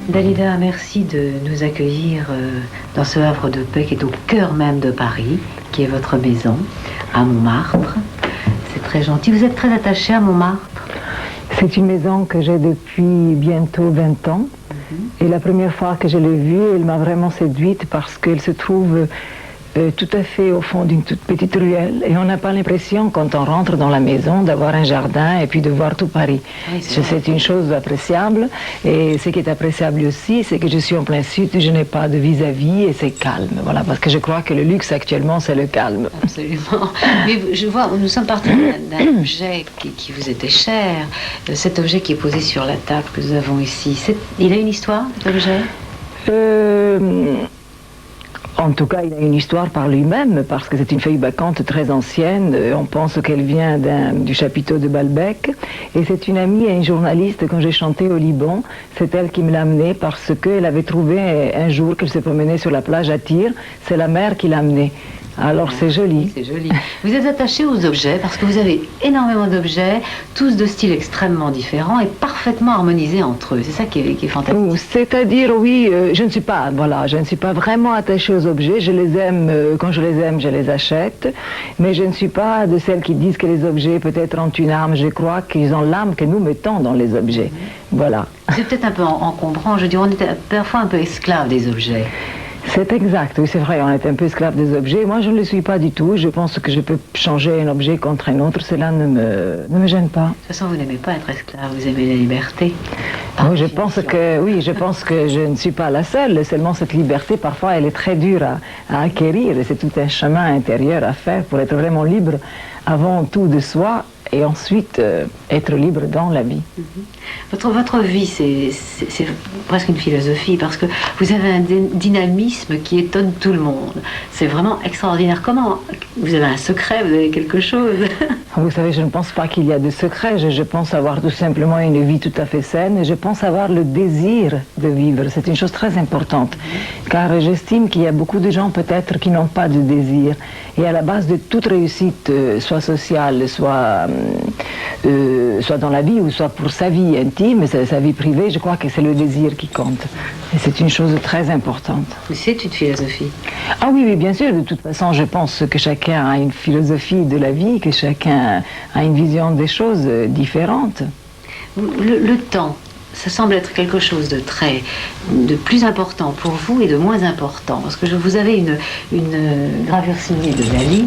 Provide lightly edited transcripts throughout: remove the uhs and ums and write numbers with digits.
Dalida, merci de nous accueillir dans ce havre de paix qui est au cœur même de Paris, qui est votre maison, à Montmartre. C'est très gentil. Vous êtes très attaché à Montmartre? C'est une maison que j'ai depuis bientôt 20 ans. Et la première fois que je l'ai vue, elle m'a vraiment séduite parce qu'elle se trouve tout à fait au fond d'une toute petite ruelle. Et on n'a pas l'impression, quand on rentre dans la maison, d'avoir un jardin et puis de voir tout Paris. Oui, c'est une chose appréciable. Et ce qui est appréciable aussi, c'est que je suis en plein sud, je n'ai pas de vis-à-vis et c'est calme. Voilà, parce que je crois que le luxe actuellement, c'est le calme. Absolument. Mais je vois, nous sommes partis d'un objet qui vous était cher. Cet objet qui est posé sur la table que nous avons ici. Il a une histoire, cet objet? En tout cas, il a une histoire par lui-même, parce que c'est une feuille bacchante très ancienne. On pense qu'elle vient du chapiteau de Balbec. Et c'est une amie et une journaliste, quand j'ai chanté au Liban, c'est elle qui me l'a amenée, parce qu'elle avait trouvé un jour qu'elle se promenait sur la plage à Tyr. C'est la mer qui l'a amenée. Alors c'est joli. C'est joli. Vous êtes attaché aux objets parce que vous avez énormément d'objets, tous de styles extrêmement différents et parfaitement harmonisés entre eux. C'est ça qui est fantastique. C'est-à-dire, oui, je ne suis pas vraiment attachée aux objets. Je les aime, quand je les achète. Mais je ne suis pas de celles qui disent que les objets peut-être ont une âme. Je crois qu'ils ont l'âme que nous mettons dans les objets. Voilà. C'est peut-être un peu encombrant. Je dirais, on est parfois un peu esclave des objets. C'est exact, oui, c'est vrai, on est un peu esclave des objets. Moi, je ne le suis pas du tout. Je pense que je peux changer un objet contre un autre. Cela ne me gêne pas. De toute façon, vous n'aimez pas être esclave, vous aimez la liberté. Oui, je pense que je ne suis pas la seule. Seulement, cette liberté, parfois, elle est très dure à acquérir. Et c'est tout un chemin intérieur à faire pour être vraiment libre avant tout de soi et ensuite être libre dans la vie. Votre vie, c'est presque une philosophie, parce que vous avez un dynamisme qui étonne tout le monde. C'est vraiment extraordinaire. Comment? Vous avez un secret, vous avez quelque chose? Vous savez, je ne pense pas qu'il y a de secret. Je pense avoir tout simplement une vie tout à fait saine et je pense avoir le désir de vivre. C'est une chose très importante, car j'estime qu'il y a beaucoup de gens peut-être qui n'ont pas de désir. Et à la base de toute réussite, soit sociale, soit dans la vie ou soit pour sa vie intime, sa vie privée, je crois que c'est le désir qui compte. Et c'est une chose très importante. C'est une philosophie. Ah oui, oui, bien sûr. De toute façon, je pense que chacun a une philosophie de la vie, que chacun a une vision des choses différentes. Le temps, ça semble être quelque chose de plus important pour vous et de moins important. Parce que vous avez une gravure signée de Dali.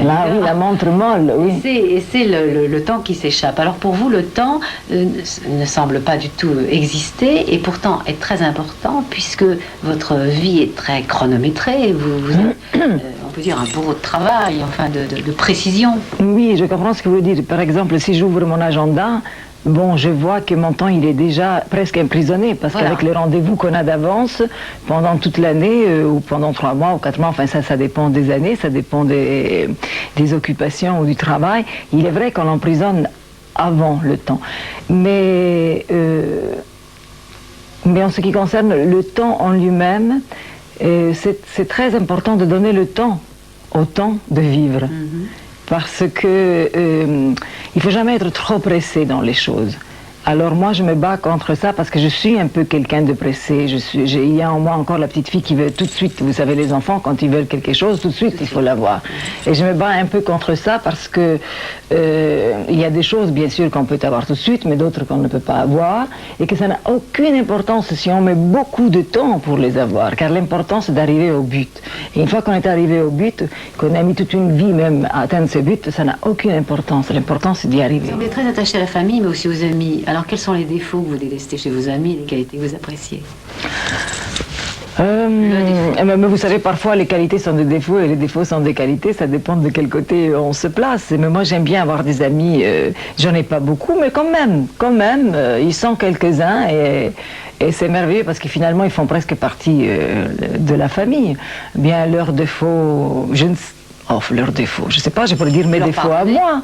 Là, oui, la montre molle, oui. Et c'est le temps qui s'échappe. Alors pour vous, le temps ne semble pas du tout exister et pourtant est très important puisque votre vie est très chronométrée. Vous êtes, on peut dire, un bourreau de travail, enfin de précision. Oui, je comprends ce que vous dites. Par exemple, si j'ouvre mon agenda, bon, je vois que mon temps, il est déjà presque emprisonné, parce qu'avec les rendez-vous qu'on a d'avance, pendant toute l'année, ou pendant 3 mois ou 4 mois, enfin ça dépend des années, ça dépend des occupations ou du travail, il est vrai qu'on emprisonne avant le temps. Mais en ce qui concerne le temps en lui-même, c'est très important de donner le temps au temps de vivre. Parce que il ne faut jamais être trop pressé dans les choses. Alors moi, je me bats contre ça parce que je suis un peu quelqu'un de pressé. Il y a en moi encore la petite fille qui veut tout de suite. Vous savez, les enfants, quand ils veulent quelque chose, tout de suite, il faut l'avoir. Et je me bats un peu contre ça parce que il y a des choses, bien sûr, qu'on peut avoir tout de suite, mais d'autres qu'on ne peut pas avoir. Et que ça n'a aucune importance si on met beaucoup de temps pour les avoir. Car l'important, c'est d'arriver au but. Et une fois qu'on est arrivé au but, qu'on a mis toute une vie même à atteindre ce but, ça n'a aucune importance. L'important, c'est d'y arriver. Vous êtes très attaché à la famille, mais aussi aux amis. Alors, quels sont les défauts que vous détestez chez vos amis, les qualités que vous appréciez? Mais vous savez, parfois les qualités sont des défauts et les défauts sont des qualités, ça dépend de quel côté on se place. Mais moi j'aime bien avoir des amis, j'en ai pas beaucoup, mais quand même, ils sont quelques-uns et c'est merveilleux parce que finalement ils font presque partie de la famille. Bien leurs défauts, je ne sais pas, je pourrais dire mes défauts à moi.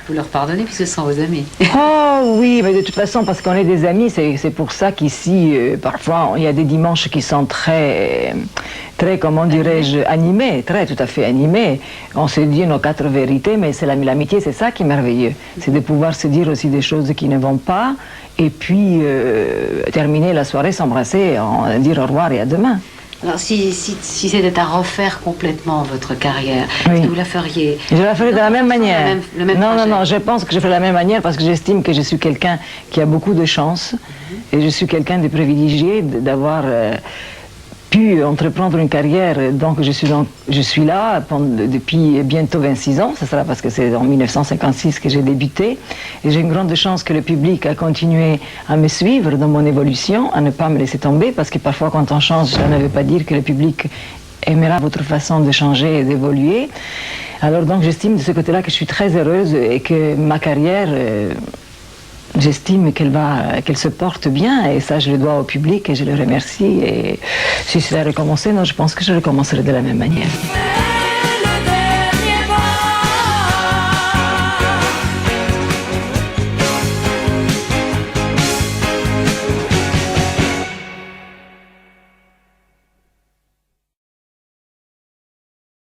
vous leur pardonnez puisque ce sont vos amis. Oh oui, mais de toute façon, parce qu'on est des amis, c'est pour ça qu'ici, parfois, il y a des dimanches qui sont très, comment dirais-je, animés, tout à fait animés. On se dit nos 4 vérités, mais c'est l'amitié, c'est ça qui est merveilleux. C'est de pouvoir se dire aussi des choses qui ne vont pas, et puis terminer la soirée, s'embrasser, dire au revoir et à demain. Alors, si c'était à refaire complètement votre carrière, Oui. est-ce que vous la feriez? Je la ferai de la même manière. Le même non, projet. non, je pense que je ferai de la même manière parce que j'estime que je suis quelqu'un qui a beaucoup de chance et je suis quelqu'un de privilégié d'avoir pu entreprendre une carrière. Donc je suis là depuis bientôt 26 ans. Ce sera parce que c'est en 1956 que j'ai débuté. Et j'ai une grande chance que le public a continué à me suivre dans mon évolution, à ne pas me laisser tomber, parce que parfois quand on change, ça ne veut pas dire que le public aimera votre façon de changer et d'évoluer. Alors donc j'estime de ce côté-là que je suis très heureuse et que ma carrière, j'estime qu'elle se porte bien, et ça je le dois au public et je le remercie. Et si c'est à recommencer, non, je pense que je recommencerai de la même manière.